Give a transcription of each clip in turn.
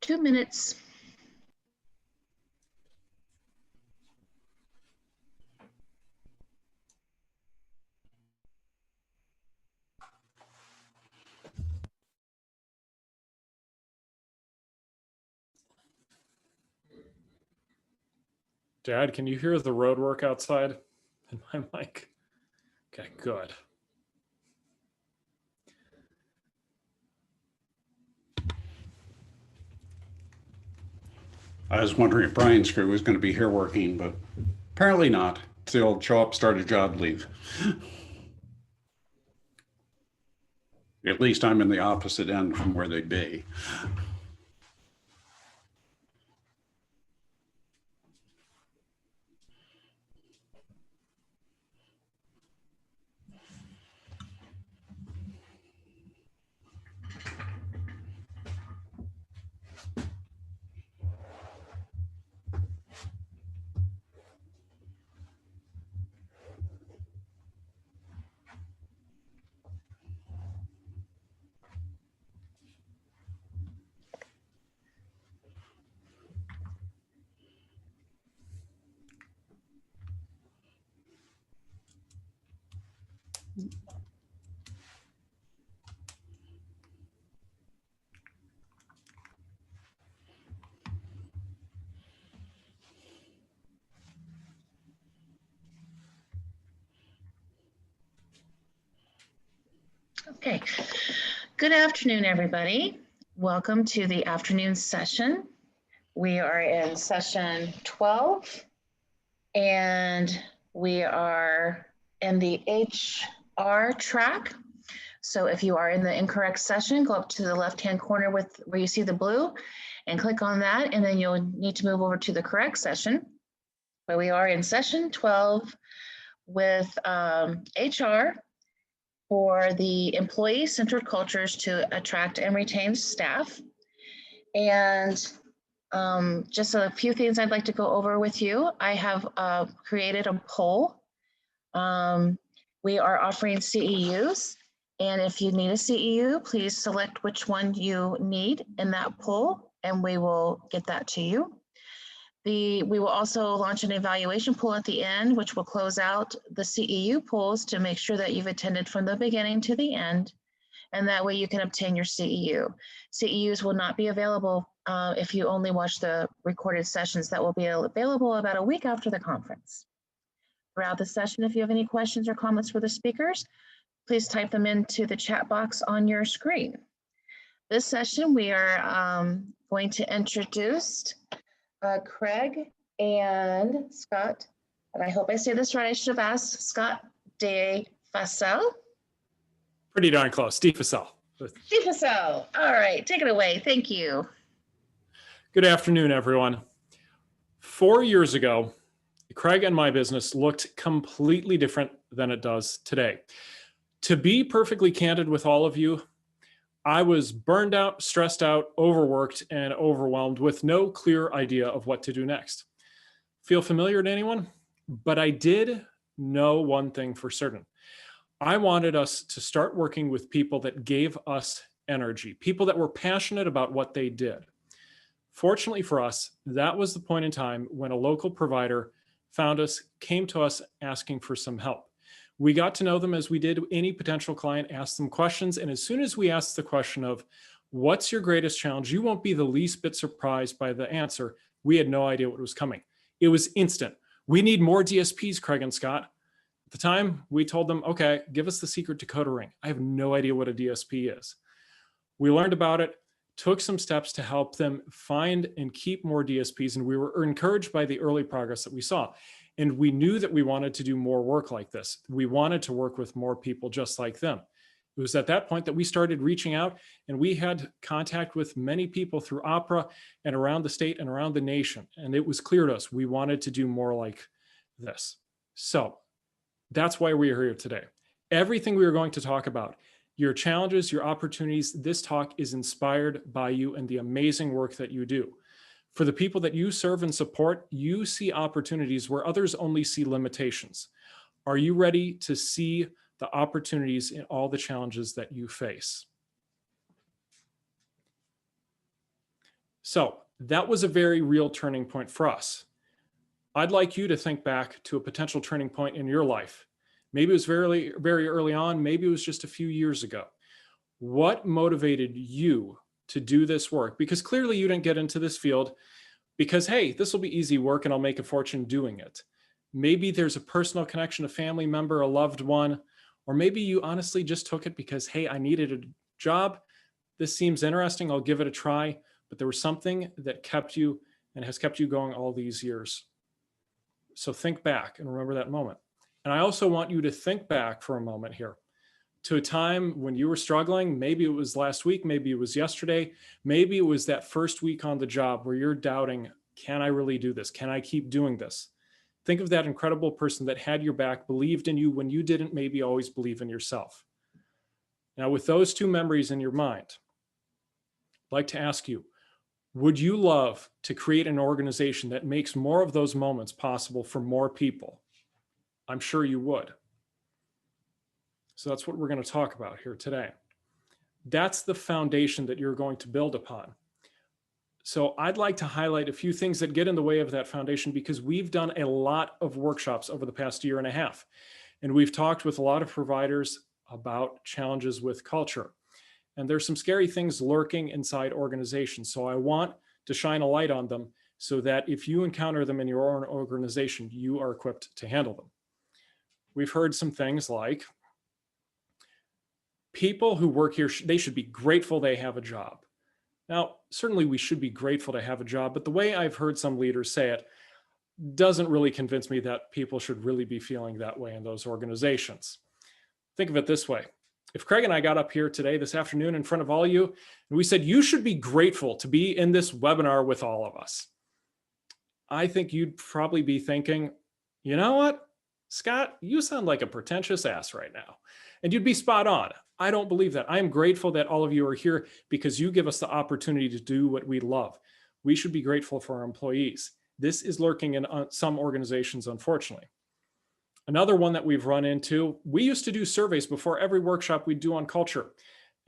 2 minutes. Dad, can you hear the road work outside in my mic? Okay, good. I was wondering if Brian's crew was going to be here working, but apparently not. It's the old show up, start a job, leave. At least I'm in the opposite end from where they'd be. Okay, good afternoon, everybody. Welcome to the afternoon session. We are in session 12, and we are in the HR track. So if you are in the incorrect session, go up to the left-hand corner with where you see the blue and click on that, and then you'll need to move over to the correct session. But we are in session 12 with HR for the employee-centered cultures to attract and retain staff. And just a few things I'd like to go over with you. I have created a poll. We are offering CEUs, and if you need a CEU, please select which one you need in that poll, and we will get that to you. We will also launch an evaluation poll at the end, which will close out the CEU polls to make sure that you've attended from the beginning to the end, and that way you can obtain your CEU. CEUs will not be available if you only watch the recorded sessions. That will be available about a week after the conference. Throughout the session, if you have any questions or comments for the speakers, please type them into the chat box on your screen. This session, we are going to introduce Craig and Scott, and I hope I say this right. I should have asked Scott de Fasselle. Pretty darn close. Steve Fasselle. De Fasselle. All right, take it away. Thank you. Good afternoon, everyone. 4 years ago, Craig and my business looked completely different than it does today. To be perfectly candid with all of you, I was burned out, stressed out, overworked, and overwhelmed with no clear idea of what to do next. Feel familiar to anyone? But I did know one thing for certain. I wanted us to start working with people that gave us energy, people that were passionate about what they did. Fortunately for us, that was the point in time when a local provider found us, came to us asking for some help. We got to know them as we did any potential client, asked them questions. And as soon as we asked the question of, what's your greatest challenge? You won't be the least bit surprised by the answer. We had no idea what was coming. It was instant. We need more DSPs, Craig and Scott. At the time, we told them, okay, give us the secret decoder ring. I have no idea what a DSP is. We learned about it, took some steps to help them find and keep more DSPs. And we were encouraged by the early progress that we saw. And we knew that we wanted to do more work like this. We wanted to work with more people just like them. It was at that point that we started reaching out, and we had contact with many people through Opera and around the state and around the nation. And it was clear to us, we wanted to do more like this. So that's why we are here today. Everything we are going to talk about, your challenges, your opportunities, this talk is inspired by you and the amazing work that you do. For the people that you serve and support, you see opportunities where others only see limitations. Are you ready to see the opportunities in all the challenges that you face? So that was a very real turning point for us. I'd like you to think back to a potential turning point in your life. Maybe it was very, very early on. Maybe it was just a few years ago. What motivated you to do this work? Because clearly you didn't get into this field because, hey, this will be easy work and I'll make a fortune doing it. Maybe there's a personal connection, a family member, a loved one, or maybe you honestly just took it because, hey, I needed a job. This seems interesting. I'll give it a try. But there was something that kept you and has kept you going all these years. So think back and remember that moment. And I also want you to think back for a moment here to a time when you were struggling. Maybe it was last week, maybe it was yesterday, maybe it was that first week on the job where you're doubting, can I really do this? Can I keep doing this? Think of that incredible person that had your back, believed in you when you didn't maybe always believe in yourself. Now, with those two memories in your mind, I'd like to ask you, would you love to create an organization that makes more of those moments possible for more people? I'm sure you would. So that's what we're going to talk about here today. That's the foundation that you're going to build upon. So I'd like to highlight a few things that get in the way of that foundation because we've done a lot of workshops over the past year and a half. And we've talked with a lot of providers about challenges with culture. And there's some scary things lurking inside organizations. So I want to shine a light on them so that if you encounter them in your own organization, you are equipped to handle them. We've heard some things like people who work here, they should be grateful they have a job. Now, certainly we should be grateful to have a job, but the way I've heard some leaders say it doesn't really convince me that people should really be feeling that way in those organizations. Think of it this way. If Craig and I got up here today, this afternoon, in front of all of you, and we said, you should be grateful to be in this webinar with all of us, I think you'd probably be thinking, you know what, Scott, you sound like a pretentious ass right now. And you'd be spot on. I don't believe that. I am grateful that all of you are here because you give us the opportunity to do what we love. We should be grateful for our employees. This is lurking in some organizations, unfortunately. Another one that we've run into, we used to do surveys before every workshop we do on culture.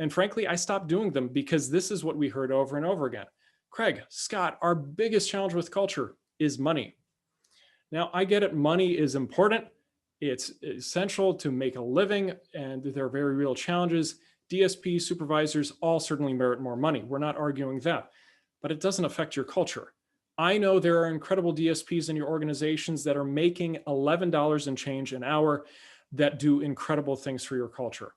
And frankly, I stopped doing them because this is what we heard over and over again. Craig, Scott, our biggest challenge with culture is money. Now, I get it. Money is important. It's essential to make a living, and there are very real challenges. DSP supervisors all certainly merit more money. We're not arguing that, but it doesn't affect your culture. I know there are incredible DSPs in your organizations that are making $11 and change an hour that do incredible things for your culture.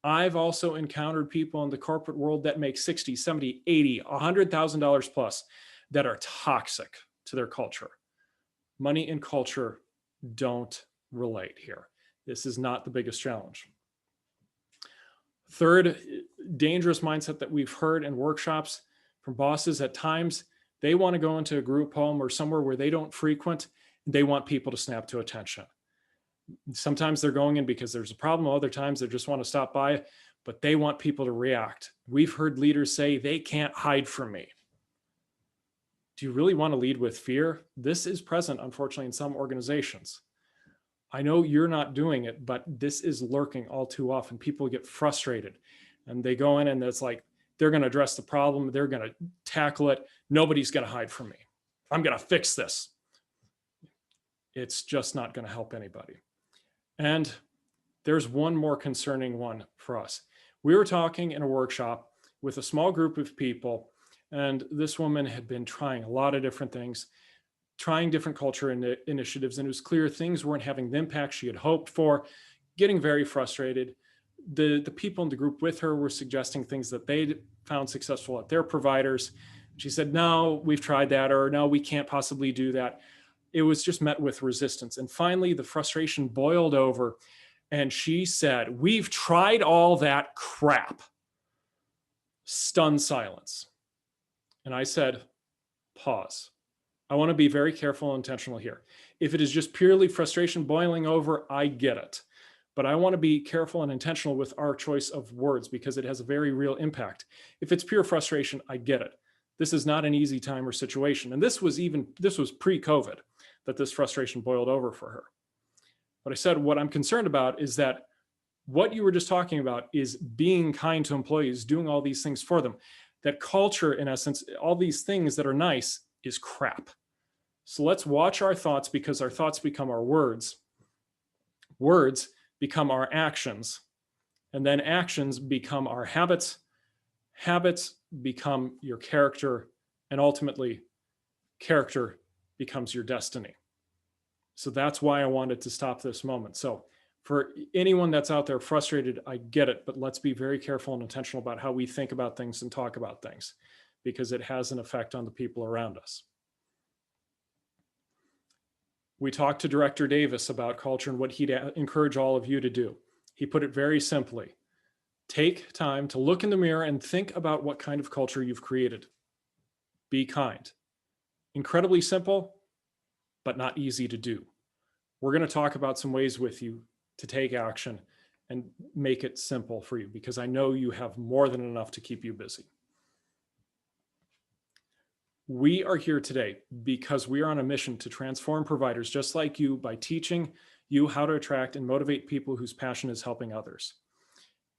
I've also encountered people in the corporate world that make $60, $70, $80, $100,000 plus that are toxic to their culture. Money and culture don't relate here. This is not the biggest challenge. Third, dangerous mindset that we've heard in workshops from bosses at times, they want to go into a group home or somewhere where they don't frequent. They want people to snap to attention. Sometimes they're going in because there's a problem. Other times they just want to stop by, but they want people to react. We've heard leaders say they can't hide from me. Do you really want to lead with fear? This is present, unfortunately, in some organizations. I know you're not doing it, but this is lurking all too often. People get frustrated and they go in and it's like, they're going to address the problem. They're going to tackle it. Nobody's going to hide from me. I'm going to fix this. It's just not going to help anybody. And there's one more concerning one for us. We were talking in a workshop with a small group of people, and this woman had been trying a lot of different things, trying different culture initiatives, and it was clear things weren't having the impact she had hoped for, getting very frustrated. The people in the group with her were suggesting things that they found successful at their providers. She said, no, we've tried that, or no, we can't possibly do that. It was just met with resistance. And finally, the frustration boiled over, and she said, we've tried all that crap. Stunned silence. And I said, pause. I want to be very careful and intentional here. If it is just purely frustration boiling over, I get it. But I want to be careful and intentional with our choice of words because it has a very real impact. If it's pure frustration, I get it. This is not an easy time or situation. And this was pre-COVID that this frustration boiled over for her. But I said, what I'm concerned about is that what you were just talking about is being kind to employees, doing all these things for them. that culture, in essence, all these things that are nice, is crap. So let's watch our thoughts, because our thoughts become our words. Words become our actions, and then actions become our habits. Habits become your character, and ultimately, character becomes your destiny. So that's why I wanted to stop this moment. So for anyone that's out there frustrated, I get it, but let's be very careful and intentional about how we think about things and talk about things, because it has an effect on the people around us. We talked to Director Davis about culture and what he'd encourage all of you to do. He put it very simply: take time to look in the mirror and think about what kind of culture you've created. Be kind. Incredibly simple, but not easy to do. We're going to talk about some ways with you to take action and make it simple for you, because I know you have more than enough to keep you busy. We are here today because we are on a mission to transform providers just like you by teaching you how to attract and motivate people whose passion is helping others.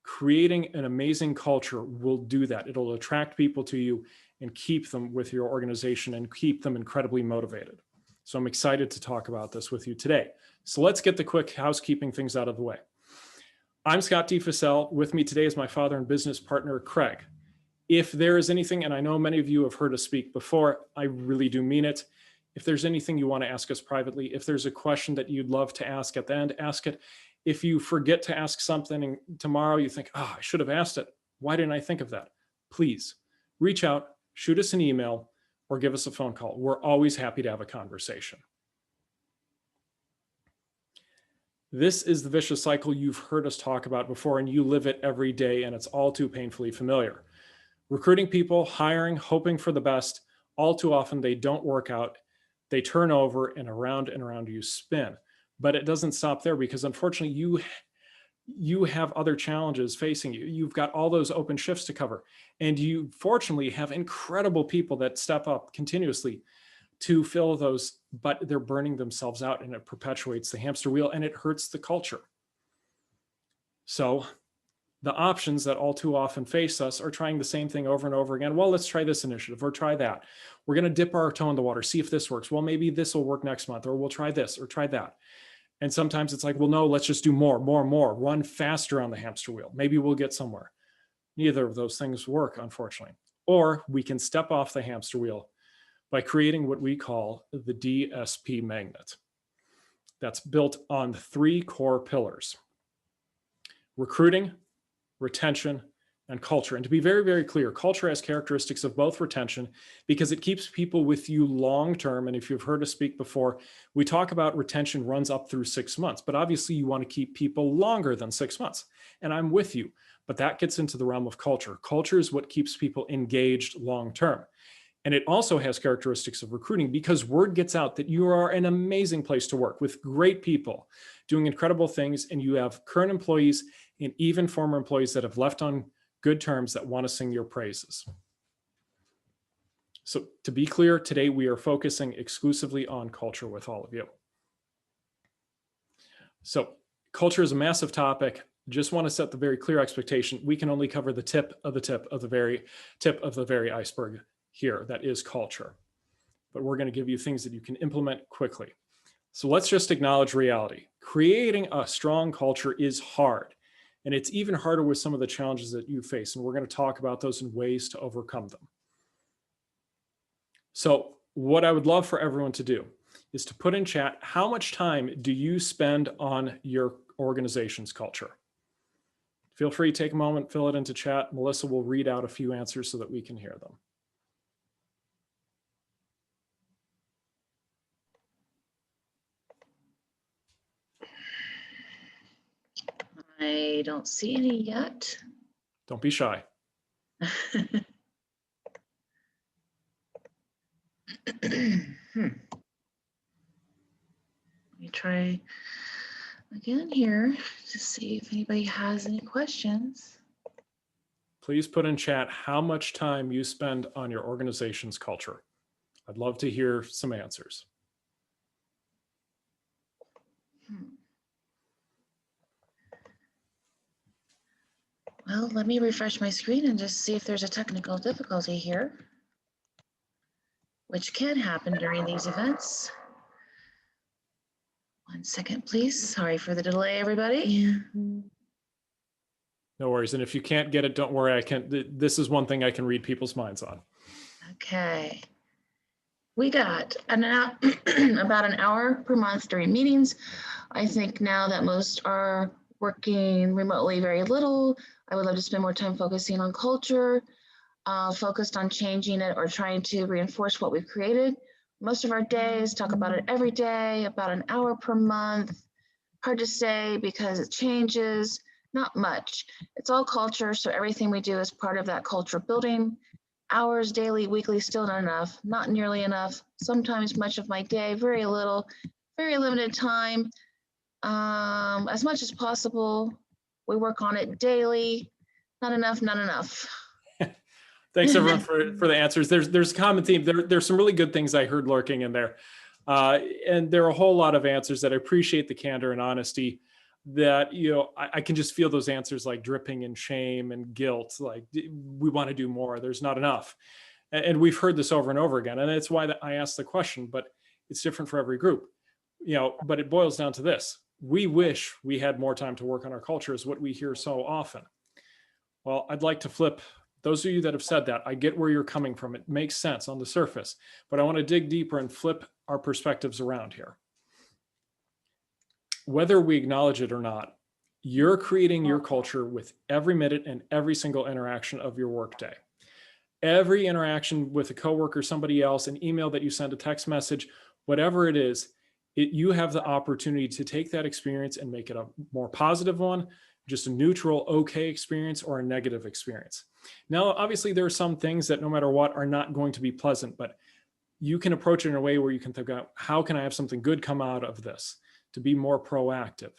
Creating an amazing culture will do that. It'll attract people to you and keep them with your organization and keep them incredibly motivated. So I'm excited to talk about this with you today. So let's get the quick housekeeping things out of the way. I'm Scott D. Fasselle. With me today is my father and business partner, Craig. If there is anything, and I know many of you have heard us speak before, I really do mean it. If there's anything you want to ask us privately, if there's a question that you'd love to ask at the end, ask it. If you forget to ask something and tomorrow you think, oh, I should have asked it, why didn't I think of that? Please reach out, shoot us an email, or give us a phone call. We're always happy to have a conversation. This is the vicious cycle you've heard us talk about before, and you live it every day, and it's all too painfully familiar. Recruiting people, hiring, hoping for the best, all too often they don't work out. They turn over, and around you spin. But it doesn't stop there, because unfortunately you have other challenges facing you. You've got all those open shifts to cover, and you fortunately have incredible people that step up continuously to fill those, but they're burning themselves out, and it perpetuates the hamster wheel, and it hurts the culture. So the options that all too often face us are trying the same thing over and over again. Well, let's try this initiative or try that. We're going to dip our toe in the water, see if this works. Well, maybe this will work next month, or we'll try this or try that. And sometimes it's like, well, no, let's just do more, run faster on the hamster wheel. Maybe we'll get somewhere. Neither of those things work, unfortunately. Or we can step off the hamster wheel by creating what we call the DSP magnet. That's built on 3 core pillars: recruiting, retention, and culture. And to be very, very clear, culture has characteristics of both retention, because it keeps people with you long-term. And if you've heard us speak before, we talk about retention runs up through 6 months, but obviously you want to keep people longer than 6 months. And I'm with you, but that gets into the realm of culture. Culture is what keeps people engaged long-term. And it also has characteristics of recruiting, because word gets out that you are an amazing place to work with great people doing incredible things. And you have current employees and even former employees that have left on good terms that want to sing your praises. So to be clear, today we are focusing exclusively on culture with all of you. So culture is a massive topic. Just want to set the very clear expectation. We can only cover the tip of the very iceberg here. That is culture. But we're going to give you things that you can implement quickly. So let's just acknowledge reality. Creating a strong culture is hard. And it's even harder with some of the challenges that you face. And we're going to talk about those and ways to overcome them. So what I would love for everyone to do is to put in chat, how much time do you spend on your organization's culture? Feel free to take a moment, fill it into chat. Melissa will read out a few answers so that we can hear them. I don't see any yet. Don't be shy. Let me try again here to see if anybody has any questions. Please put in chat how much time you spend on your organization's culture. I'd love to hear some answers. Well, let me refresh my screen and just see if there's a technical difficulty here, which can happen during these events. 1 second, please. Sorry for the delay, everybody. No worries. And if you can't get it, don't worry. This is one thing I can read people's minds on. Okay. We got about an hour per month during meetings. I think now that most are working remotely very little, I would love to spend more time focusing on culture, focused on changing it or trying to reinforce what we've created. Most of our days talk about it every day, about an hour per month. Hard to say because it changes, not much. It's all culture, so everything we do is part of that culture building. Hours, daily, weekly, still not enough, not nearly enough. Sometimes much of my day, very little, very limited time. As much as possible, we work on it daily. Not enough, not enough. Thanks everyone for the answers. There's a common theme. There's some really good things I heard lurking in there. And there are a whole lot of answers that I appreciate the candor and honesty that, I can just feel those answers like dripping in shame and guilt. Like we want to do more. There's not enough. And we've heard this over and over again. And that's why I asked the question, but it's different for every group, but it boils down to this. We wish we had more time to work on our culture is what we hear so often. Well, I'd like to flip. Those of you that have said that, I get where you're coming from. It makes sense on the surface, but I want to dig deeper and flip our perspectives around here. Whether we acknowledge it or not, you're creating your culture with every minute and every single interaction of your workday. Every interaction with a coworker, somebody else, an email that you send, a text message, whatever it is, you have the opportunity to take that experience and make it a more positive one, just a neutral, okay experience, or a negative experience. Now, obviously, there are some things that no matter what are not going to be pleasant, but you can approach it in a way where you can think about how can I have something good come out of this to be more proactive.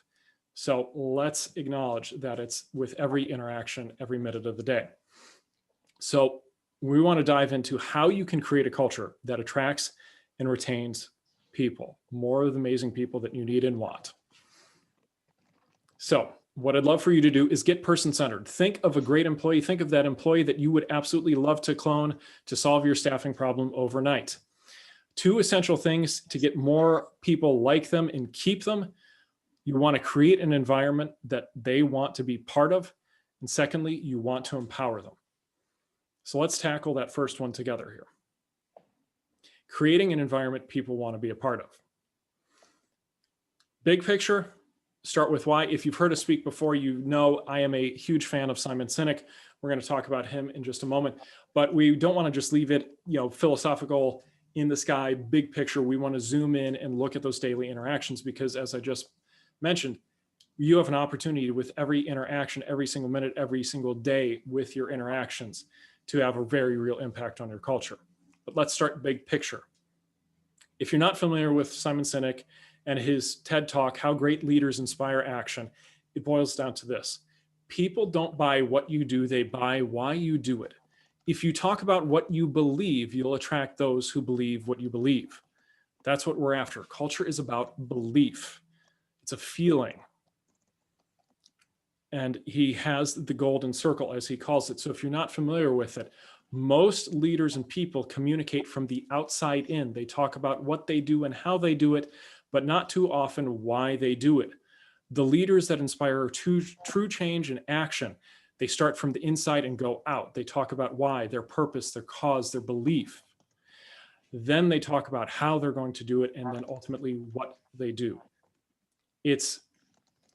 So let's acknowledge that it's with every interaction, every minute of the day. So we want to dive into how you can create a culture that attracts and retains people, more of the amazing people that you need and want. So what I'd love for you to do is get person-centered. Think of a great employee. Think of that employee that you would absolutely love to clone to solve your staffing problem overnight. 2 essential things to get more people like them and keep them. You want to create an environment that they want to be part of. And secondly, you want to empower them. So let's tackle that first one together here. Creating an environment people want to be a part of. Big picture, start with why. If you've heard us speak before, you know I am a huge fan of Simon Sinek. We're going to talk about him in just a moment, but we don't want to just leave it, philosophical in the sky, big picture. We want to zoom in and look at those daily interactions because, as I just mentioned, you have an opportunity with every interaction, every single minute, every single day with your interactions to have a very real impact on your culture. But let's start big picture. If you're not familiar with Simon Sinek and his TED Talk, How Great Leaders Inspire Action, it boils down to this. People don't buy what you do, they buy why you do it. If you talk about what you believe, you'll attract those who believe what you believe. That's what we're after. Culture is about belief. It's a feeling. And he has the golden circle, as he calls it. So if you're not familiar with it, most leaders and people communicate from the outside in. They talk about what they do and how they do it, but not too often why they do it. The leaders that inspire true change and action, they start from the inside and go out. They talk about why, their purpose, their cause, their belief. Then they talk about how they're going to do it, and then ultimately what they do. It's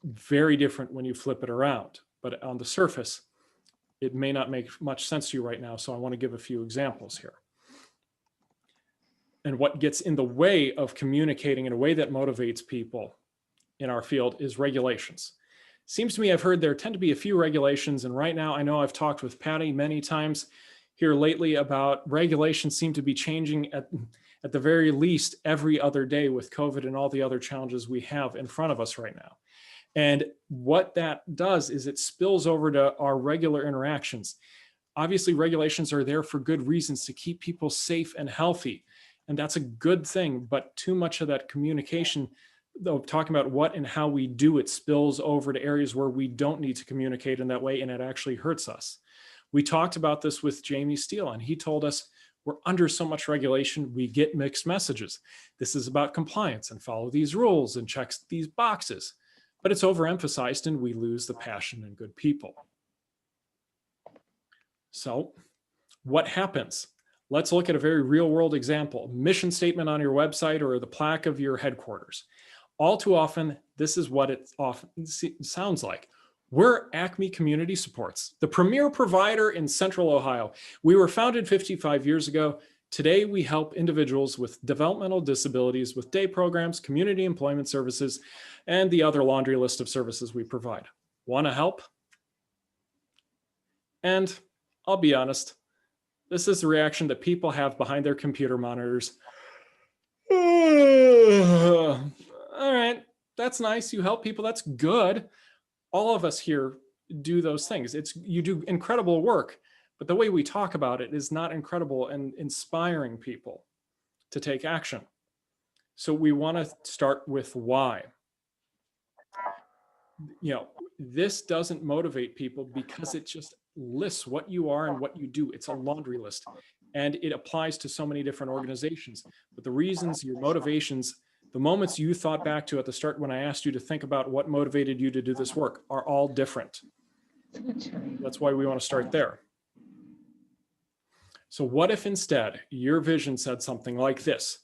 very different when you flip it around, but on the surface, it may not make much sense to you right now. So I want to give a few examples here. And what gets in the way of communicating in a way that motivates people in our field is regulations. Seems to me I've heard there tend to be a few regulations. And right now, I know I've talked with Patty many times here lately about regulations seem to be changing at the very least every other day with COVID and all the other challenges we have in front of us right now. And what that does is it spills over to our regular interactions. Obviously, regulations are there for good reasons to keep people safe and healthy. And that's a good thing, but too much of that communication though talking about what and how we do it spills over to areas where we don't need to communicate in that way, and it actually hurts us. We talked about this with Jamie Steele, and he told us we're under so much regulation, we get mixed messages. This is about compliance and follow these rules and check these boxes, but it's overemphasized and we lose the passion in good people. So what happens? Let's look at a very real world example. Mission statement on your website or the plaque of your headquarters. All too often, this is what it often sounds like. We're Acme Community Supports, the premier provider in Central Ohio. We were founded 55 years ago. Today, we help individuals with developmental disabilities with day programs, community employment services, and the other laundry list of services we provide. Want to help? And I'll be honest, this is the reaction that people have behind their computer monitors. All right, that's nice. You help people. That's good. All of us here do those things. You do incredible work, but the way we talk about it is not incredible and inspiring people to take action. So we want to start with why. This doesn't motivate people because it just lists what you are and what you do. It's a laundry list, and it applies to so many different organizations. But the reasons, your motivations, the moments you thought back to at the start when I asked you to think about what motivated you to do this work are all different. That's why we want to start there. So what if instead your vision said something like this?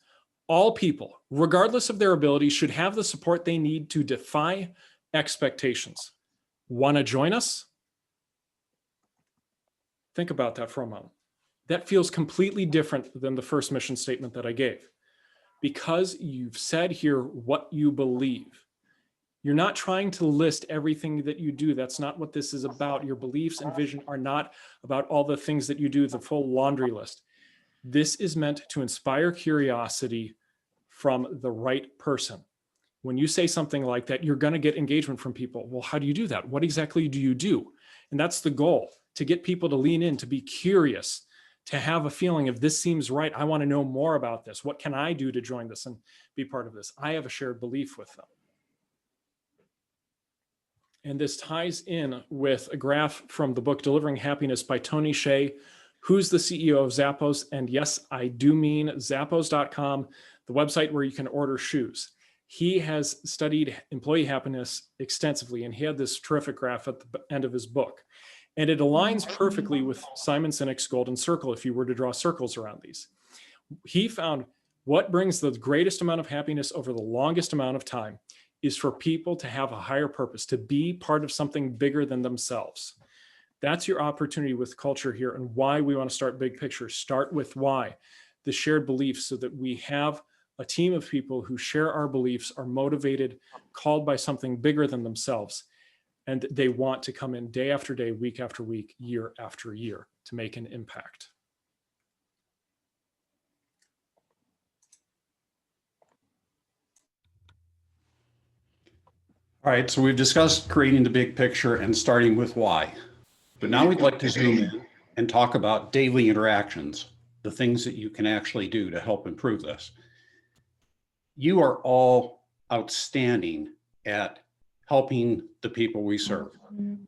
All people, regardless of their abilities, should have the support they need to defy expectations. Want to join us? Think about that for a moment. That feels completely different than the first mission statement that I gave. Because you've said here what you believe. You're not trying to list everything that you do. That's not what this is about. Your beliefs and vision are not about all the things that you do, the full laundry list. This is meant to inspire curiosity from the right person. When you say something like that, you're going to get engagement from people. Well, how do you do that? What exactly do you do? And that's the goal, to get people to lean in, to be curious, to have a feeling of this seems right. I want to know more about this. What can I do to join this and be part of this? I have a shared belief with them. And this ties in with a graph from the book Delivering Happiness by Tony Hsieh, who's the CEO of Zappos. And yes, I do mean Zappos.com, the website where you can order shoes. He has studied employee happiness extensively, and he had this terrific graph at the end of his book. And it aligns perfectly with Simon Sinek's golden circle if you were to draw circles around these. He found what brings the greatest amount of happiness over the longest amount of time is for people to have a higher purpose, to be part of something bigger than themselves. That's your opportunity with culture here, and why we want to start big picture. Start with why, the shared beliefs, so that we have a team of people who share our beliefs, are motivated, called by something bigger than themselves. And they want to come in day after day, week after week, year after year to make an impact. All right, so we've discussed creating the big picture and starting with why. But now we'd like to zoom in and talk about daily interactions, the things that you can actually do to help improve this. You are all outstanding at helping the people we serve.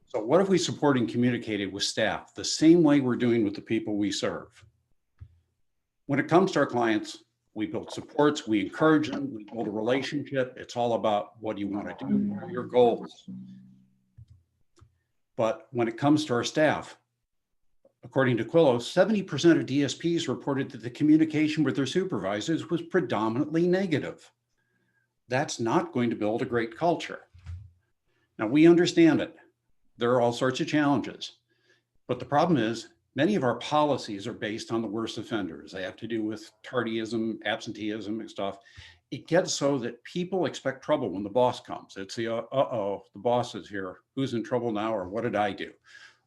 So what if we support and communicated with staff the same way we're doing with the people we serve? When it comes to our clients, we build supports, we encourage them, we build a relationship. It's all about what you want to do, what are your goals. But when it comes to our staff, according to Quillo, 70% of DSPs reported that the communication with their supervisors was predominantly negative. That's not going to build a great culture. Now, we understand it. There are all sorts of challenges. But the problem is, many of our policies are based on the worst offenders. They have to do with tardyism, absenteeism, and stuff. It gets so that people expect trouble when the boss comes. It's the, uh-oh, the boss is here. Who's in trouble now, or what did I do?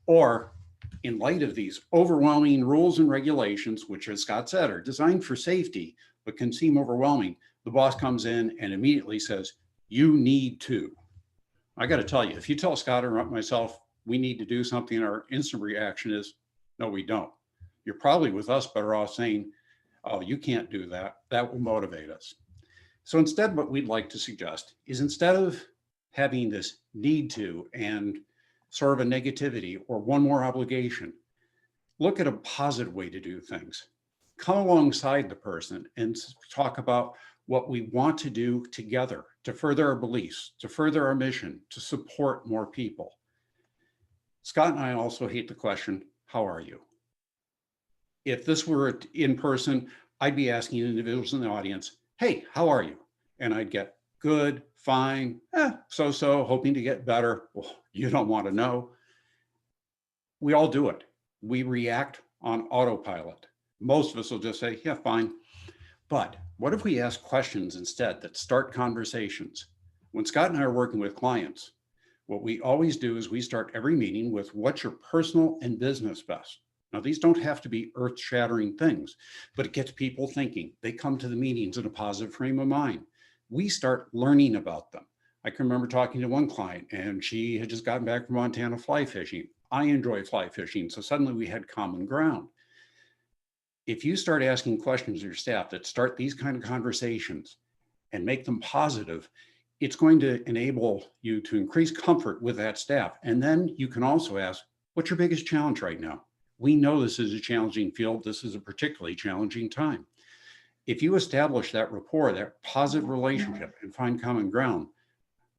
Or, in light of these overwhelming rules and regulations, which, as Scott said, are designed for safety, but can seem overwhelming, the boss comes in and immediately says, you need to. I got to tell you, if you tell Scott or myself we need to do something, our instant reaction is, no, we don't. You're probably with us better off saying, oh, you can't do that. That will motivate us. So instead, what we'd like to suggest is instead of having this need to and sort of a negativity or one more obligation, look at a positive way to do things. Come alongside the person and talk about what we want to do together to further our beliefs, to further our mission, to support more people. Scott and I also hate the question, how are you? If this were in person, I'd be asking individuals in the audience, hey, how are you? And I'd get good, fine, so-so, hoping to get better. Well, you don't want to know. We all do it. We react on autopilot. Most of us will just say, yeah, fine. But what if we ask questions instead that start conversations? When Scott and I are working with clients, what we always do is we start every meeting with what's your personal and business best. Now, these don't have to be earth-shattering things, but it gets people thinking. They come to the meetings in a positive frame of mind. We start learning about them. I can remember talking to one client, and she had just gotten back from Montana fly fishing. I enjoy fly fishing, so suddenly we had common ground. If you start asking questions of your staff that start these kind of conversations and make them positive, it's going to enable you to increase comfort with that staff. And then you can also ask, what's your biggest challenge right now? We know this is a challenging field. This is a particularly challenging time. If you establish that rapport, that positive relationship, and find common ground,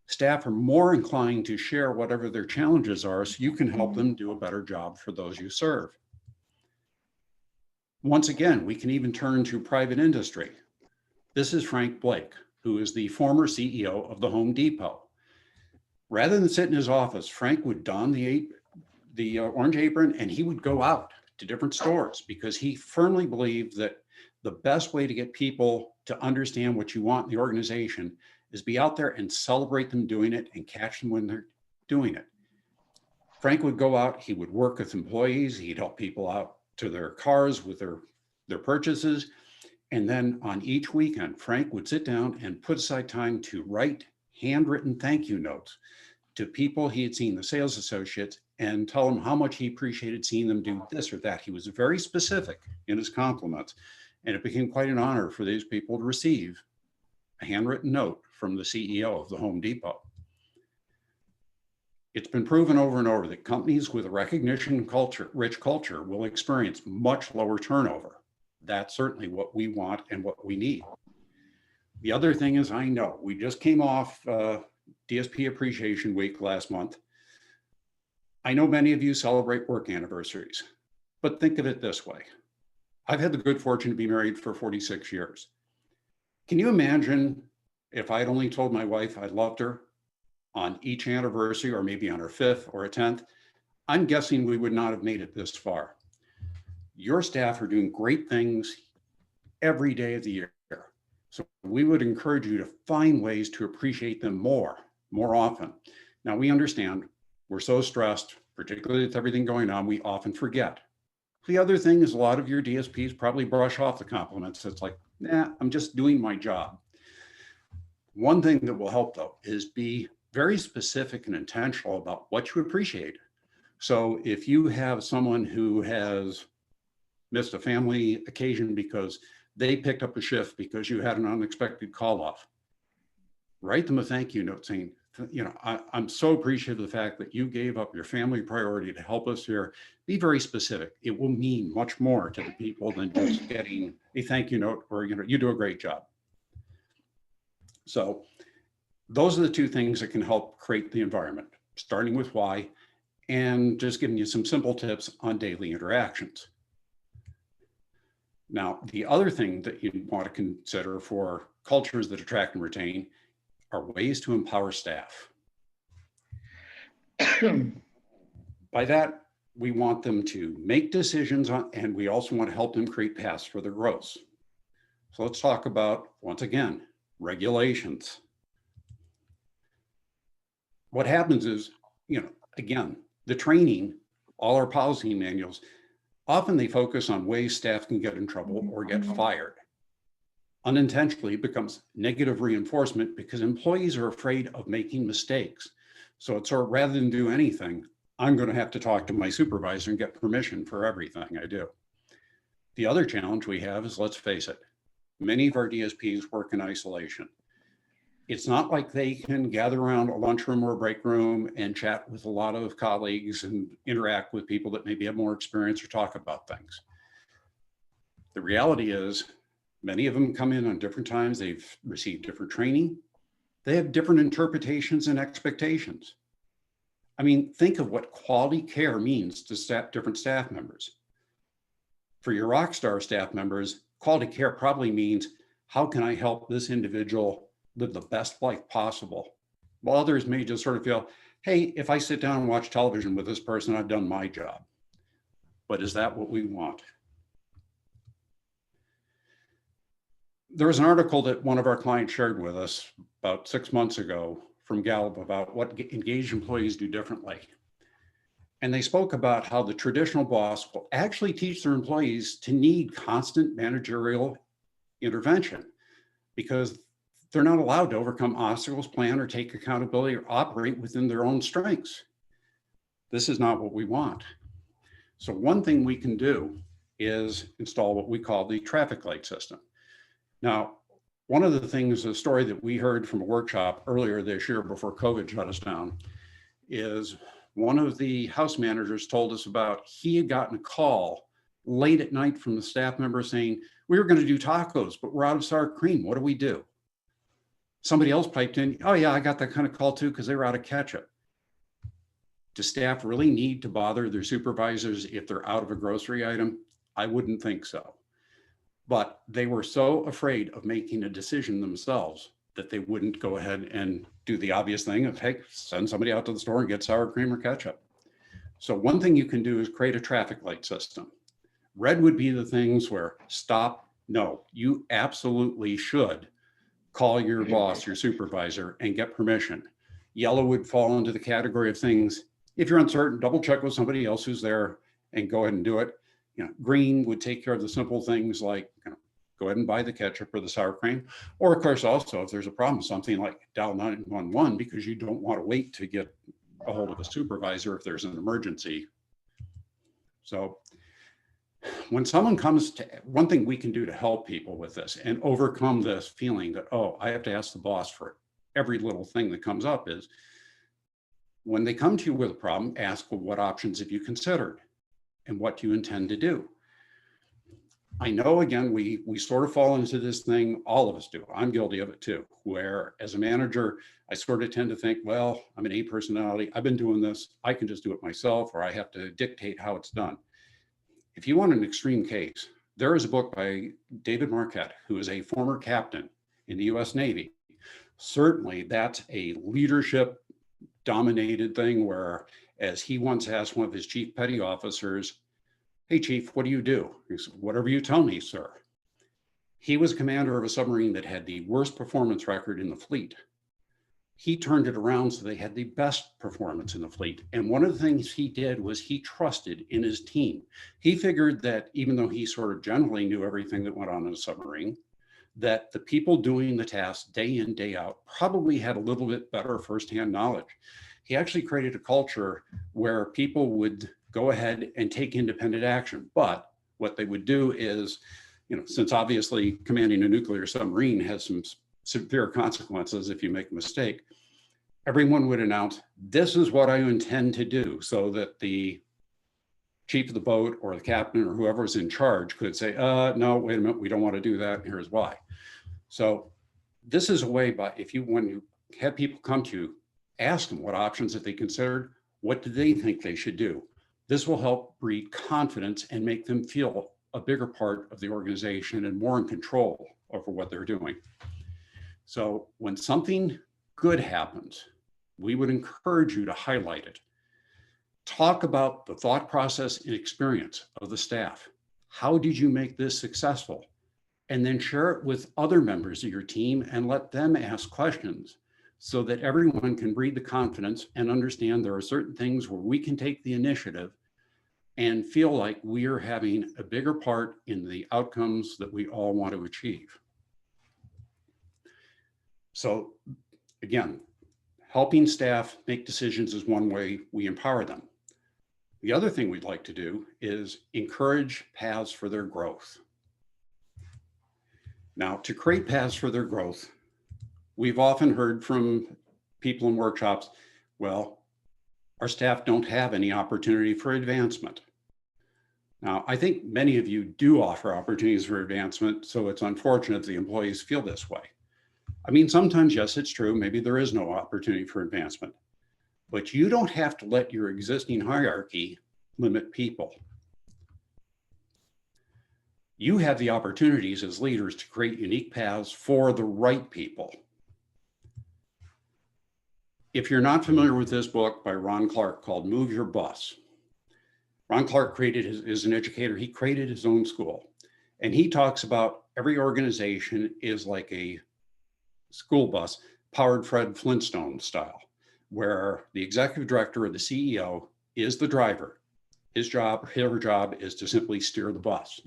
staff are more inclined to share whatever their challenges are so you can help them do a better job for those you serve. Once again, we can even turn to private industry. This is Frank Blake, who is the former CEO of the Home Depot. Rather than sit in his office, Frank would don the orange apron and he would go out to different stores because he firmly believed that the best way to get people to understand what you want in the organization is be out there and celebrate them doing it and catch them when they're doing it. Frank would go out, he would work with employees, he'd help people out to their cars with their purchases. And then on each weekend, Frank would sit down and put aside time to write handwritten thank you notes to people he had seen, the sales associates, and tell them how much he appreciated seeing them do this or that. He was very specific in his compliments. And it became quite an honor for these people to receive a handwritten note from the CEO of the Home Depot. It's been proven over and over that companies with a recognition culture, rich culture, will experience much lower turnover. That's certainly what we want and what we need. The other thing is, I know we just came off DSP Appreciation Week last month. I know many of you celebrate work anniversaries, but think of it this way. I've had the good fortune to be married for 46 years. Can you imagine if I'd only told my wife I loved her on each anniversary, or maybe on her 5th or a 10th? I'm guessing we would not have made it this far. Your staff are doing great things every day of the year. So we would encourage you to find ways to appreciate them more often. Now, we understand we're so stressed, particularly with everything going on, we often forget. The other thing is a lot of your DSPs probably brush off the compliments. It's like, nah, I'm just doing my job. One thing that will help though is be very specific and intentional about what you appreciate. So if you have someone who has missed a family occasion because they picked up a shift because you had an unexpected call off, write them a thank you note saying, you know, I'm so appreciative of the fact that you gave up your family priority to help us here. Be very specific. It will mean much more to the people than just getting a thank you note or, you know, you do a great job. So those are the two things that can help create the environment, starting with why, and just giving you some simple tips on daily interactions. Now, the other thing that you want to consider for cultures that attract and retain are ways to empower staff. By that, we want them to make decisions on, and we also want to help them create paths for their growth. So let's talk about, once again, regulations. What happens is, you know, again, the training, all our policy manuals, often they focus on ways staff can get in trouble or get fired. Unintentionally, it becomes negative reinforcement because employees are afraid of making mistakes. So it's sort of, rather than do anything, I'm going to have to talk to my supervisor and get permission for everything I do. The other challenge we have is, let's face it, Many of our DSPs work in isolation. It's not like they can gather around a lunchroom or a break room and chat with a lot of colleagues and interact with people that maybe have more experience or talk about things. The reality is, many of them come in on different times. They've received different training. They have different interpretations and expectations. I mean, think of what quality care means to different staff members. For your rockstar staff members, quality care probably means, how can I help this individual live the best life possible? While others may just sort of feel, hey, if I sit down and watch television with this person, I've done my job. But is that what we want? There was an article that one of our clients shared with us about 6 months ago from Gallup about what engaged employees do differently. And they spoke about how the traditional boss will actually teach their employees to need constant managerial intervention because they're not allowed to overcome obstacles, plan, or take accountability or operate within their own strengths. This is not what we want. So one thing we can do is install what we call the traffic light system. Now, one of the things, a story that we heard from a workshop earlier this year before COVID shut us down, is one of the house managers told us about he had gotten a call late at night from the staff member saying, we were going to do tacos, but we're out of sour cream. What do we do? Somebody else piped in, oh yeah, I got that kind of call too because they were out of ketchup. Do staff really need to bother their supervisors if they're out of a grocery item? I wouldn't think so. But they were so afraid of making a decision themselves that they wouldn't go ahead and do the obvious thing of, hey, send somebody out to the store and get sour cream or ketchup. So one thing you can do is create a traffic light system. Red would be the things where stop, no, you absolutely should call your boss, your supervisor, and get permission. Yellow would fall into the category of things, if you're uncertain, double check with somebody else who's there and go ahead and do it. Green would take care of the simple things like, go ahead and buy the ketchup or the sour cream. Or of course, also, if there's a problem, something like dial 911 because you don't want to wait to get a hold of a supervisor if there's an emergency. So when someone comes to, one thing we can do to help people with this and overcome this feeling that, oh, I have to ask the boss for every little thing that comes up is, when they come to you with a problem, ask, well, what options have you considered? And what do you intend to do? I know, again, we sort of fall into this thing, all of us do. I'm guilty of it too, where as a manager, I sort of tend to think, well, I'm an A personality. I've been doing this. I can just do it myself, or I have to dictate how it's done. If you want an extreme case, there is a book by David Marquette, who is a former captain in the US Navy. Certainly that's a leadership dominated thing where, as he once asked one of his chief petty officers, hey, chief, what do you do? He said, whatever you tell me, sir. He was commander of a submarine that had the worst performance record in the fleet. He turned it around so they had the best performance in the fleet. And one of the things he did was he trusted in his team. He figured that even though he sort of generally knew everything that went on in a submarine, that the people doing the task day in, day out probably had a little bit better firsthand knowledge. He actually created a culture where people would go ahead and take independent action. But what they would do is, since obviously commanding a nuclear submarine has some severe consequences if you make a mistake, everyone would announce, this is what I intend to do, so that the chief of the boat or the captain or whoever's in charge could say, no, wait a minute, we don't want to do that, and here's why. So this is a way, but when you have people come to you, ask them what options have they considered, what do they think they should do? This will help breed confidence and make them feel a bigger part of the organization and more in control over what they're doing. So when something good happens, we would encourage you to highlight it. Talk about the thought process and experience of the staff. How did you make this successful? And then share it with other members of your team and let them ask questions so that everyone can breed the confidence and understand there are certain things where we can take the initiative and feel like we are having a bigger part in the outcomes that we all want to achieve. So again, helping staff make decisions is one way we empower them. The other thing we'd like to do is encourage paths for their growth. Now, to create paths for their growth, we've often heard from people in workshops, well, our staff don't have any opportunity for advancement. Now, I think many of you do offer opportunities for advancement, so it's unfortunate the employees feel this way. I mean, sometimes, yes, it's true, maybe there is no opportunity for advancement, but you don't have to let your existing hierarchy limit people. You have the opportunities as leaders to create unique paths for the right people. If you're not familiar with this book by Ron Clark called Move Your Bus, Ron Clark is an educator. He created his own school, and he talks about every organization is like a school bus powered Fred Flintstone style, where the executive director or the CEO is the driver. His job, her job is to simply steer the bus.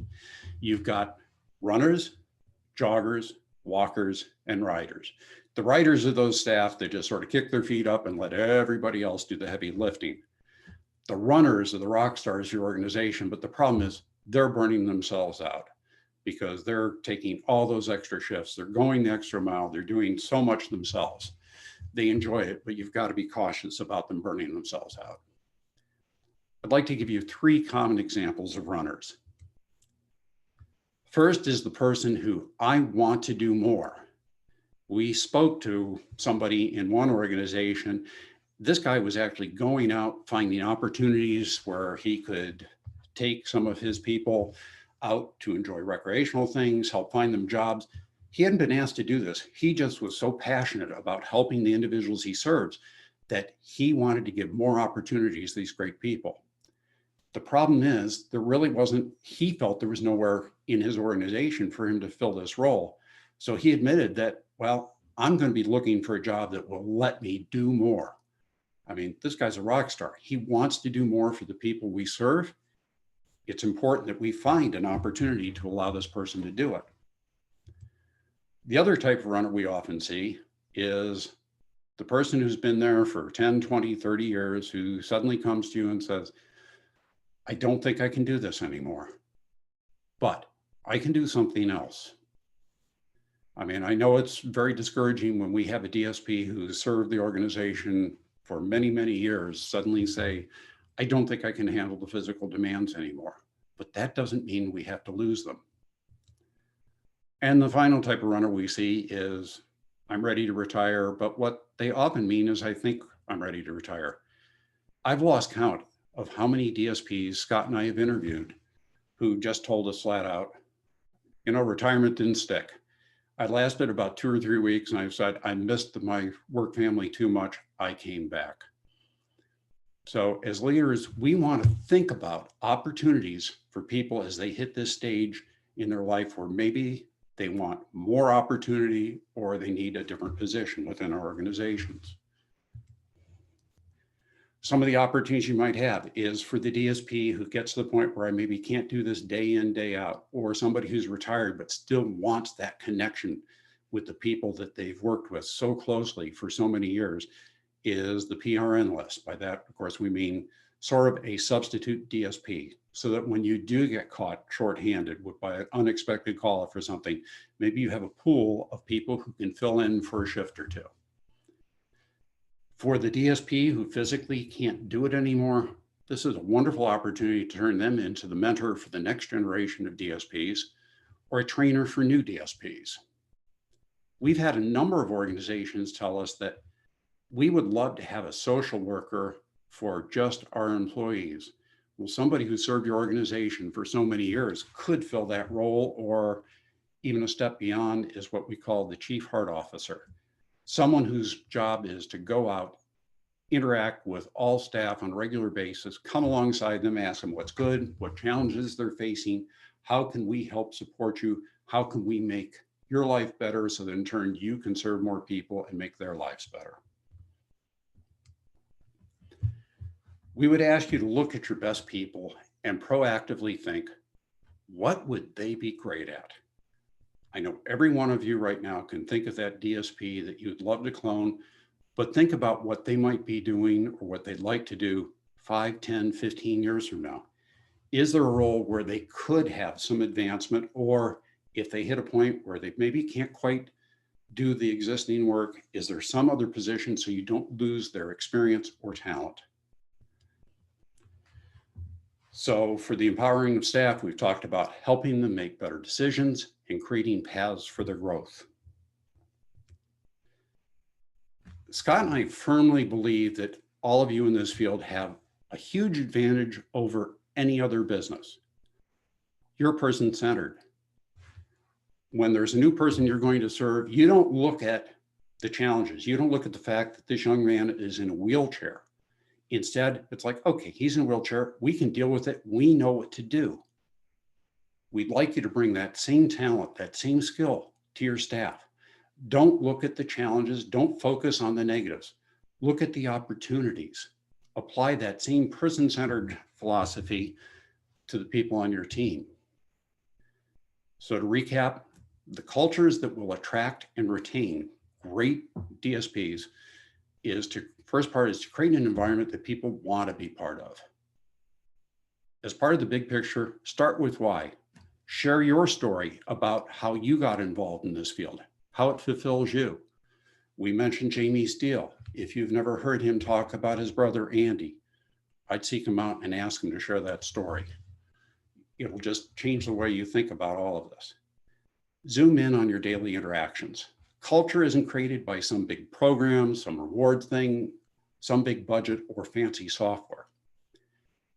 You've got runners, joggers, walkers, and riders. The riders are those staff that just sort of kick their feet up and let everybody else do the heavy lifting. The runners are the rock stars of your organization, but the problem is they're burning themselves out because they're taking all those extra shifts. They're going the extra mile. They're doing so much themselves. They enjoy it, but you've got to be cautious about them burning themselves out. I'd like to give you 3 common examples of runners. First is the person who, I want to do more. We spoke to somebody in one organization. This guy was actually going out, finding opportunities where he could take some of his people out to enjoy recreational things, help find them jobs. He hadn't been asked to do this. He just was so passionate about helping the individuals he serves that he wanted to give more opportunities to these great people. The problem is there really wasn't, he felt there was nowhere in his organization for him to fill this role. So he admitted that, well, I'm going to be looking for a job that will let me do more. I mean, this guy's a rock star. He wants to do more for the people we serve. It's important that we find an opportunity to allow this person to do it. The other type of runner we often see is the person who's been there for 10, 20, 30 years, who suddenly comes to you and says, I don't think I can do this anymore, but I can do something else. I mean, I know it's very discouraging when we have a DSP who's served the organization for many, many years suddenly say, I don't think I can handle the physical demands anymore, but that doesn't mean we have to lose them. And the final type of runner we see is, I'm ready to retire, but what they often mean is, I think I'm ready to retire. I've lost count of how many DSPs Scott and I have interviewed who just told us flat out, you know, retirement didn't stick. I lasted about 2 or 3 weeks and I said, I missed my work family too much. I came back. So as leaders, we want to think about opportunities for people as they hit this stage in their life where maybe they want more opportunity or they need a different position within our organizations. Some of the opportunities you might have is for the DSP who gets to the point where I maybe can't do this day in, day out, or somebody who's retired but still wants that connection with the people that they've worked with so closely for so many years, is the PRN list. By that, of course, we mean sort of a substitute DSP, so that when you do get caught shorthanded by an unexpected call for something, maybe you have a pool of people who can fill in for a shift or two. For the DSP who physically can't do it anymore, this is a wonderful opportunity to turn them into the mentor for the next generation of DSPs or a trainer for new DSPs. We've had a number of organizations tell us that we would love to have a social worker for just our employees. Well, somebody who served your organization for so many years could fill that role, or even a step beyond is what we call the chief heart officer. Someone whose job is to go out, interact with all staff on a regular basis, come alongside them, ask them what's good, what challenges they're facing, how can we help support you, how can we make your life better so that in turn you can serve more people and make their lives better. We would ask you to look at your best people and proactively think, what would they be great at? I know every one of you right now can think of that DSP that you'd love to clone, but think about what they might be doing or what they'd like to do 5, 10, 15 years from now. Is there a role where they could have some advancement, or If they hit a point where they maybe can't quite do the existing work, is there some other position so you don't lose their experience or talent? So for the empowering of staff, we've talked about helping them make better decisions and creating paths for their growth. Scott and I firmly believe that all of you in this field have a huge advantage over any other business. You're person-centered. When there's a new person you're going to serve, you don't look at the challenges. You don't look at the fact that this young man is in a wheelchair. Instead, it's like, okay, he's in a wheelchair. We can deal with it. We know what to do. We'd like you to bring that same talent, that same skill to your staff. Don't look at the challenges. Don't focus on the negatives. Look at the opportunities. Apply that same person-centered philosophy to the people on your team. So to recap, the cultures that will attract and retain great DSPs first part is to create an environment that people want to be part of. As part of the big picture, start with why. Share your story about how you got involved in this field, how it fulfills you. We mentioned Jamie Steele. If you've never heard him talk about his brother, Andy, I'd seek him out and ask him to share that story. It'll just change the way you think about all of this. Zoom in on your daily interactions. Culture isn't created by some big program, some reward thing, some big budget or fancy software.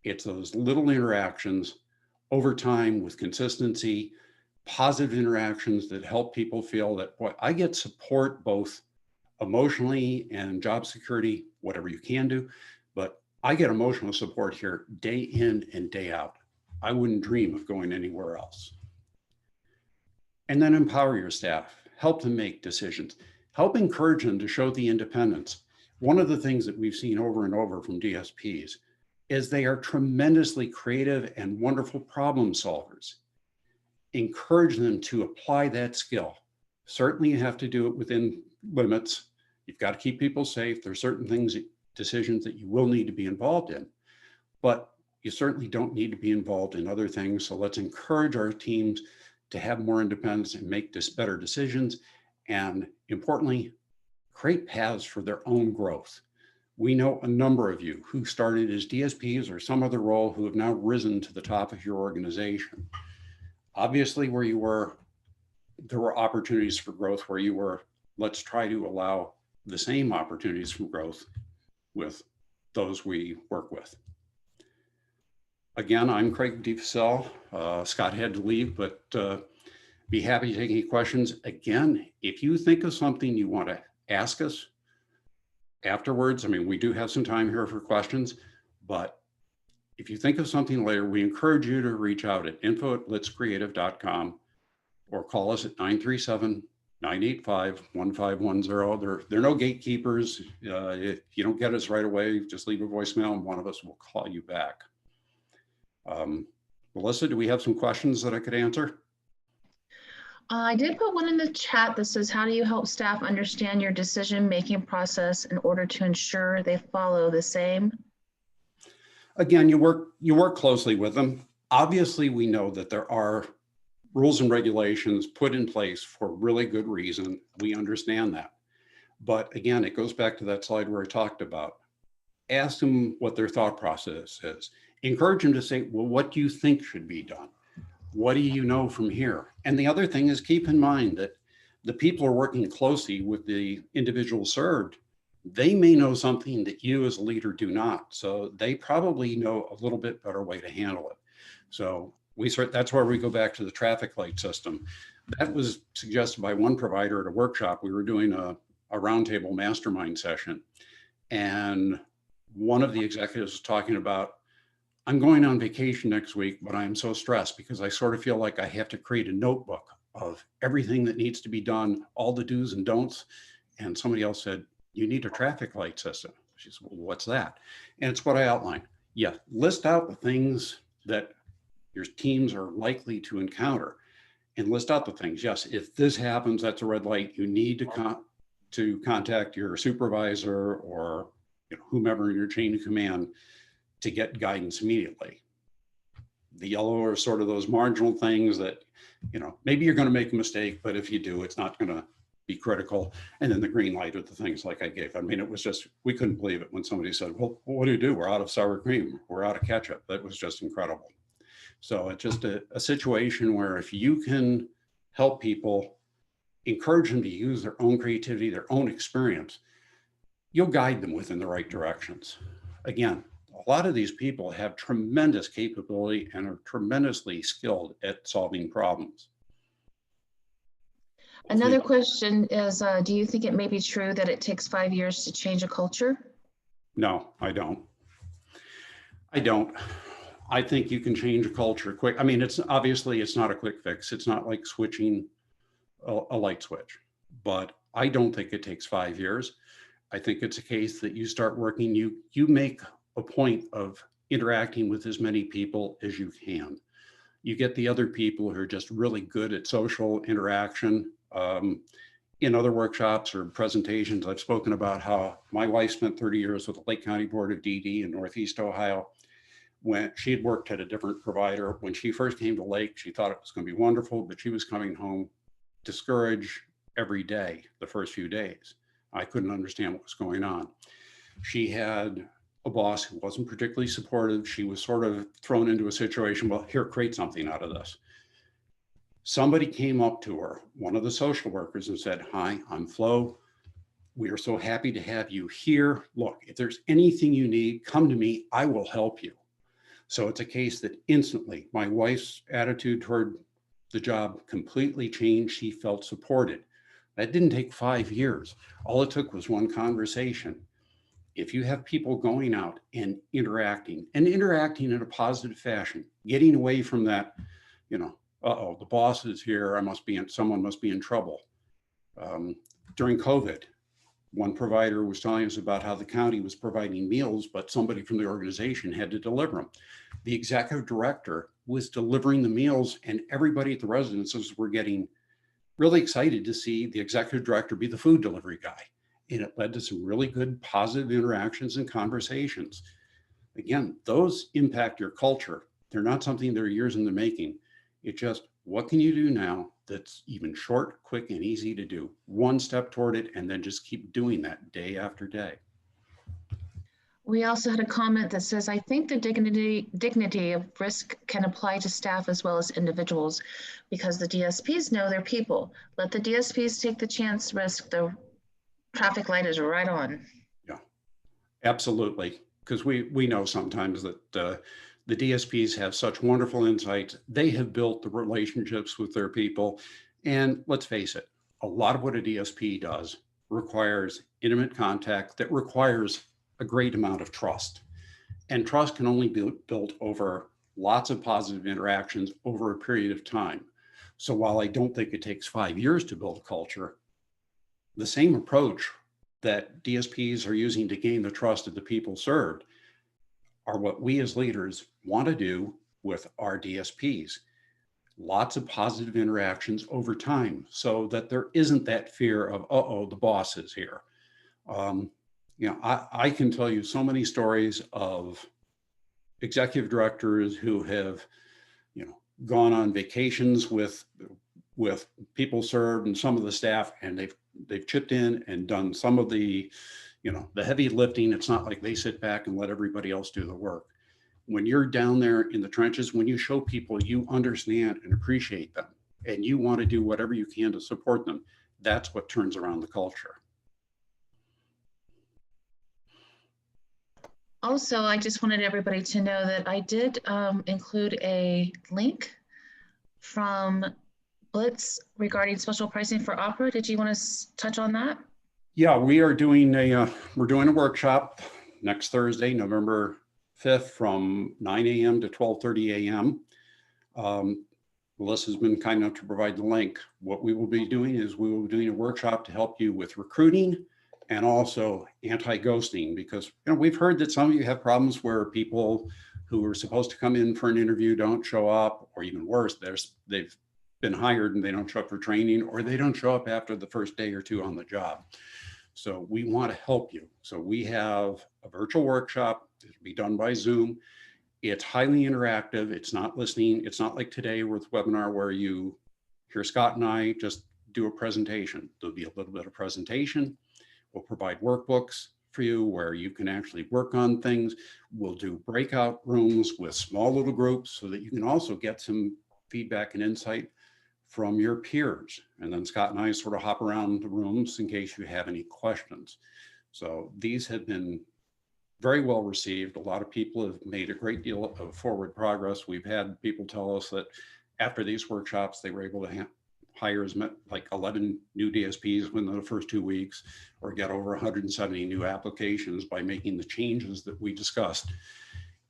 It's those little interactions over time with consistency, positive interactions that help people feel that, boy, I get support both emotionally and job security, whatever you can do, but I get emotional support here day in and day out. I wouldn't dream of going anywhere else. And then empower your staff, help them make decisions, help encourage them to show the independence. One of the things that we've seen over and over from DSPs is they are tremendously creative and wonderful problem solvers. Encourage them to apply that skill. Certainly you have to do it within limits. You've got to keep people safe. There are certain things, decisions that you will need to be involved in, but you certainly don't need to be involved in other things. So let's encourage our teams to have more independence and make better decisions. And importantly, create paths for their own growth. We know a number of you who started as DSPs or some other role who have now risen to the top of your organization. Obviously, where you were, there were opportunities for growth where you were. Let's try to allow the same opportunities for growth with those we work with. Again, I'm Craig D. Fasselle. Scott had to leave, but be happy to take any questions. Again, if you think of something you want to ask us afterwards, I mean, we do have some time here for questions, but if you think of something later, we encourage you to reach out at info@blitzcreative.com or call us at 937-985-1510. There are no gatekeepers. If you don't get us right away, just leave a voicemail and one of us will call you back. Melissa, do we have some questions that I could answer? I did put one in the chat that says, how do you help staff understand your decision-making process in order to ensure they follow the same? Again, you work closely with them. Obviously, we know that there are rules and regulations put in place for really good reason. We understand that. But again, it goes back to that slide where I talked about. Ask them what their thought process is. Encourage them to say, well, what do you think should be done? What do you know from here? And the other thing is, keep in mind that the people are working closely with the individual served. They may know something that you as a leader do not. So they probably know a little bit better way to handle it. So that's where we go back to the traffic light system. That was suggested by one provider at a workshop. We were doing a roundtable mastermind session. And one of the executives was talking about, I'm going on vacation next week, but I'm so stressed because I sort of feel like I have to create a notebook of everything that needs to be done, all the do's and don'ts. And somebody else said, you need a traffic light system. She said, well, what's that? And it's what I outlined. Yeah, list out the things that your teams are likely to encounter and list out the things. Yes, if this happens, that's a red light. You need to contact your supervisor or whomever in your chain of command to get guidance immediately. The yellow are sort of those marginal things that, maybe you're going to make a mistake, but if you do, it's not going to be critical. And then the green light are the things like I gave. I mean, it was just, we couldn't believe it when somebody said, well, what do? We're out of sour cream. We're out of ketchup. That was just incredible. So it's just a situation where if you can help people, encourage them to use their own creativity, their own experience, you'll guide them within the right directions. Again, a lot of these people have tremendous capability and are tremendously skilled at solving problems. Another question is, do you think it may be true that it takes 5 years to change a culture? No, I don't. I think you can change a culture quick. I mean, it's not a quick fix. It's not like switching a light switch, but I don't think it takes 5 years. I think it's a case that you start working, you make a point of interacting with as many people as you can. You get the other people who are just really good at social interaction. In other workshops or presentations, I've spoken about how my wife spent 30 years with the Lake County Board of DD in Northeast Ohio. When she had worked at a different provider, when she first came to Lake, she thought it was going to be wonderful, but she was coming home discouraged every day, the first few days. I couldn't understand what was going on. She had a boss who wasn't particularly supportive. She was sort of thrown into a situation, well, here, create something out of this. Somebody came up to her, one of the social workers, and said, hi, I'm Flo. We are so happy to have you here. Look, if there's anything you need, come to me, I will help you. So it's a case that instantly my wife's attitude toward the job completely changed. She felt supported. That didn't take 5 years. All it took was one conversation. If you have people going out and interacting in a positive fashion, getting away from that, uh-oh, the boss is here, someone must be in trouble. During COVID, one provider was telling us about how the county was providing meals, but somebody from the organization had to deliver them. The executive director was delivering the meals, and everybody at the residences were getting really excited to see the executive director be the food delivery guy. And it led to some really good positive interactions and conversations. Again, those impact your culture. They're not something that are years in the making. It's just, what can you do now that's even short, quick, and easy to do? One step toward it, and then just keep doing that day after day. We also had a comment that says, I think the dignity of risk can apply to staff as well as individuals because the DSPs know their people. Let the DSPs take the chance risk. The traffic light is right on. Yeah, absolutely. Because we know sometimes that the DSPs have such wonderful insights. They have built the relationships with their people. And let's face it, a lot of what a DSP does requires intimate contact that requires a great amount of trust. And trust can only be built over lots of positive interactions over a period of time. So while I don't think it takes 5 years to build a culture, the same approach that DSPs are using to gain the trust of the people served are what we as leaders want to do with our DSPs. Lots of positive interactions over time so that there isn't that fear of, uh-oh, the boss is here. I can tell you so many stories of executive directors who have, gone on vacations with people served and some of the staff, and they've chipped in and done some of the, the heavy lifting. It's not like they sit back and let everybody else do the work. When you're down there in the trenches, when you show people you understand and appreciate them, and you want to do whatever you can to support them, that's what turns around the culture. Also, I just wanted everybody to know that I did include a link from Blitz regarding special pricing for opera. Did you want to touch on that? Yeah, we're doing a workshop next Thursday, November 5th from 9 a.m. to 12:30 a.m. Melissa's been kind enough to provide the link. What we will be doing is we will be doing a workshop to help you with recruiting and also anti-ghosting, because we've heard that some of you have problems where people who are supposed to come in for an interview don't show up, or even worse, they've been hired and they don't show up for training, or they don't show up after the first day or two on the job. So we want to help you. So we have a virtual workshop. It'll be done by Zoom. It's highly interactive. It's not listening. It's not like today with webinar where you hear Scott and I just do a presentation. There'll be a little bit of presentation. We'll provide workbooks for you where you can actually work on things. We'll do breakout rooms with small little groups so that you can also get some feedback and insight from your peers. And then Scott and I sort of hop around the rooms in case you have any questions. So these have been very well received. A lot of people have made a great deal of forward progress. We've had people tell us that after these workshops, they were able to hire like 11 new DSPs within the first 2 weeks, or get over 170 new applications by making the changes that we discussed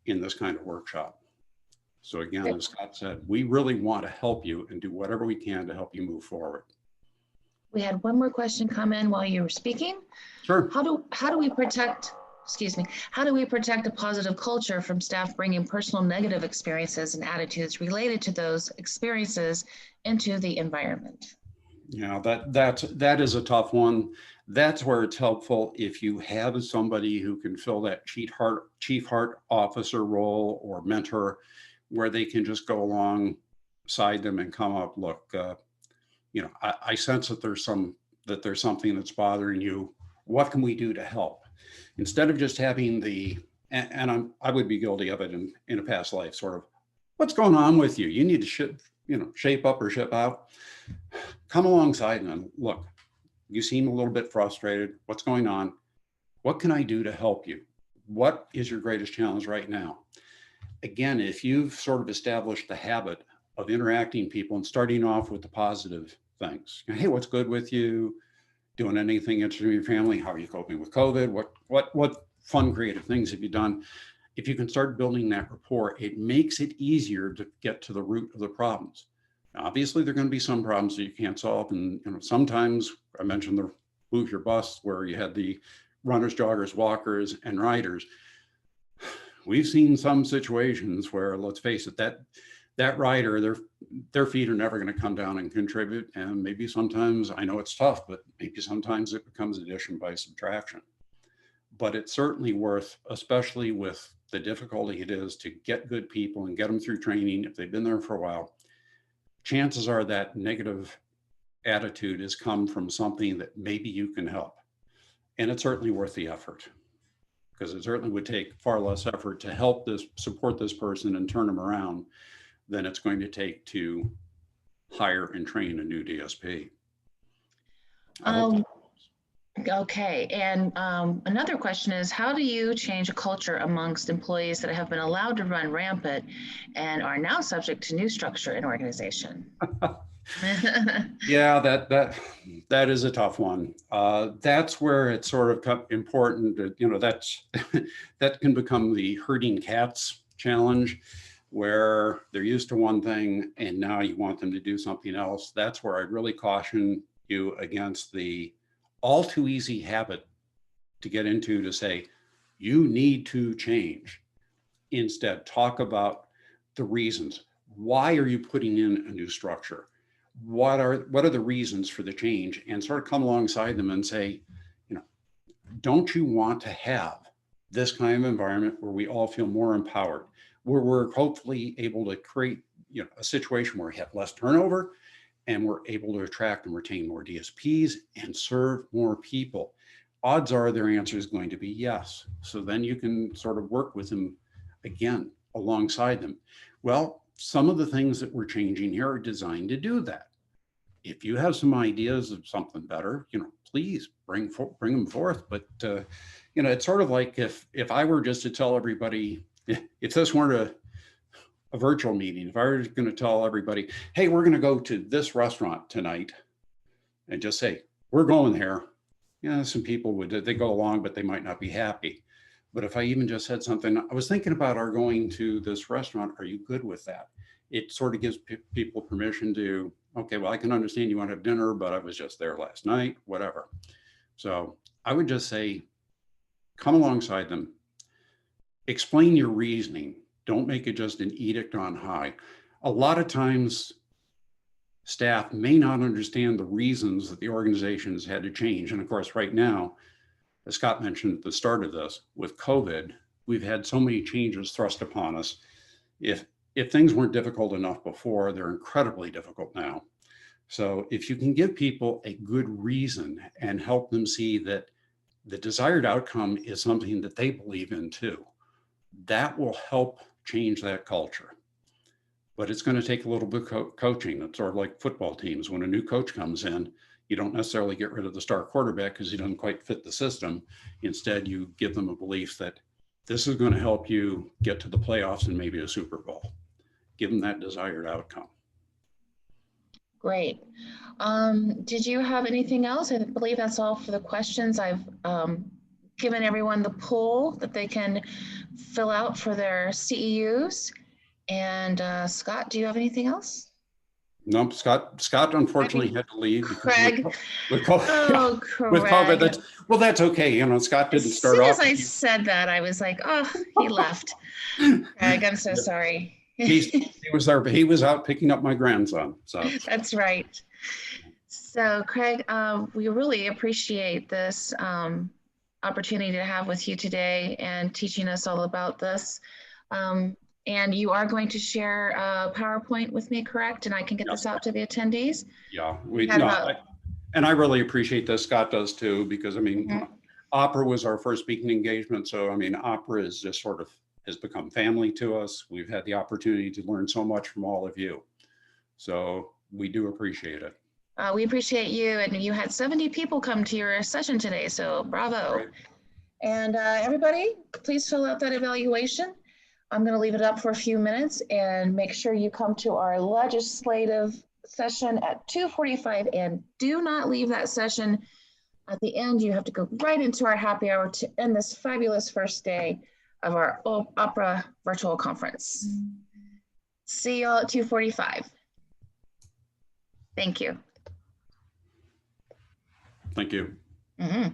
in this kind of workshop. So again, as Scott said, we really want to help you and do whatever we can to help you move forward. We had one more question come in while you were speaking. Sure. How do we protect, excuse me, how do we protect a positive culture from staff bringing personal negative experiences and attitudes related to those experiences into the environment? Yeah, that is a tough one. That's where it's helpful if you have somebody who can fill that chief heart officer role or mentor, where they can just go alongside them and come up, look, I sense that there's something that's bothering you. What can we do to help? Instead of just having I would be guilty of it in a past life, sort of, what's going on with you? You need to shape up or ship out. Come alongside them. Look, you seem a little bit frustrated. What's going on? What can I do to help you? What is your greatest challenge right now? Again, if you've sort of established the habit of interacting people and starting off with the positive things, hey, what's good with you? Doing anything interesting in your family? How are you coping with COVID? What fun, creative things have you done? If you can start building that rapport, it makes it easier to get to the root of the problems. Now, obviously, there are going to be some problems that you can't solve. And sometimes, I mentioned the Move Your Bus, where you had the runners, joggers, walkers, and riders. We've seen some situations where, let's face it, that rider, their feet are never going to come down and contribute. And maybe sometimes, I know it's tough, but maybe sometimes it becomes addition by subtraction. But it's certainly worth, especially with the difficulty it is to get good people and get them through training if they've been there for a while. Chances are that negative attitude has come from something that maybe you can help. And it's certainly worth the effort, because it certainly would take far less effort to support this person and turn them around than it's going to take to hire and train a new DSP. Okay, and another question is, how do you change a culture amongst employees that have been allowed to run rampant and are now subject to new structure and organization? Yeah, that is a tough one. That's where it's sort of important that, that can become the herding cats challenge, where they're used to one thing and now you want them to do something else. That's where I really caution you against the all too easy habit to get into, to say, you need to change. Instead, talk about the reasons. Why are you putting in a new structure? What are the reasons for the change? And sort of come alongside them and say, don't you want to have this kind of environment where we all feel more empowered, where we're hopefully able to create a situation where we have less turnover, and we're able to attract and retain more DSPs and serve more people? Odds are their answer is going to be yes. So then you can sort of work with them again alongside them. Well, some of the things that we're changing here are designed to do that. If you have some ideas of something better, please bring them forth. But it's sort of like if I were just to tell everybody, if this weren't a virtual meeting, if I were going to tell everybody, hey, we're going to go to this restaurant tonight, and just say, we're going there, some people they go along, but they might not be happy. But if I even just said something, I was thinking about our going to this restaurant, are you good with that? It sort of gives people permission to, okay, well, I can understand you want to have dinner, but I was just there last night, whatever. So I would just say, come alongside them, explain your reasoning. Don't make it just an edict on high. A lot of times, staff may not understand the reasons that the organization has had to change. And of course, right now, as Scott mentioned at the start of this, with COVID, we've had so many changes thrust upon us. If things weren't difficult enough before, they're incredibly difficult now. So if you can give people a good reason and help them see that the desired outcome is something that they believe in too, that will help change that culture. But it's going to take a little bit of coaching. It's sort of like football teams. When a new coach comes in, you don't necessarily get rid of the star quarterback because he doesn't quite fit the system. Instead, you give them a belief that this is going to help you get to the playoffs and maybe a Super Bowl. Give them that desired outcome. Great. Did you have anything else? I believe that's all for the questions. I've given everyone the poll that they can fill out for their CEUs. And Scott, do you have anything else? No, Scott unfortunately had to leave. Craig. With COVID, Oh, Craig. with COVID, that's okay. You know, Scott didn't start off. As soon as I said that, I was like, oh, he left. Craig, I'm so sorry. He was there, but he was out picking up my grandson. So that's right. So Craig, we really appreciate this opportunity to have with you today and teaching us all about this. And you are going to share a PowerPoint with me, correct? And I can get this out to the attendees? Yeah, and I really appreciate this. Scott does too, because I mean, Opera was our first speaking engagement. So I mean, Opera is just sort of has become family to us. We've had the opportunity to learn so much from all of you. So we do appreciate it. We appreciate you. And you had 70 people come to your session today, so bravo. Right. And everybody, please fill out that evaluation. I'm going to leave it up for a few minutes and make sure you come to our legislative session at 2:45 and do not leave that session. At the end, you have to go right into our happy hour to end this fabulous first day of our Opera virtual conference. See y'all at 2:45. Thank you. Thank you. Mm-hmm.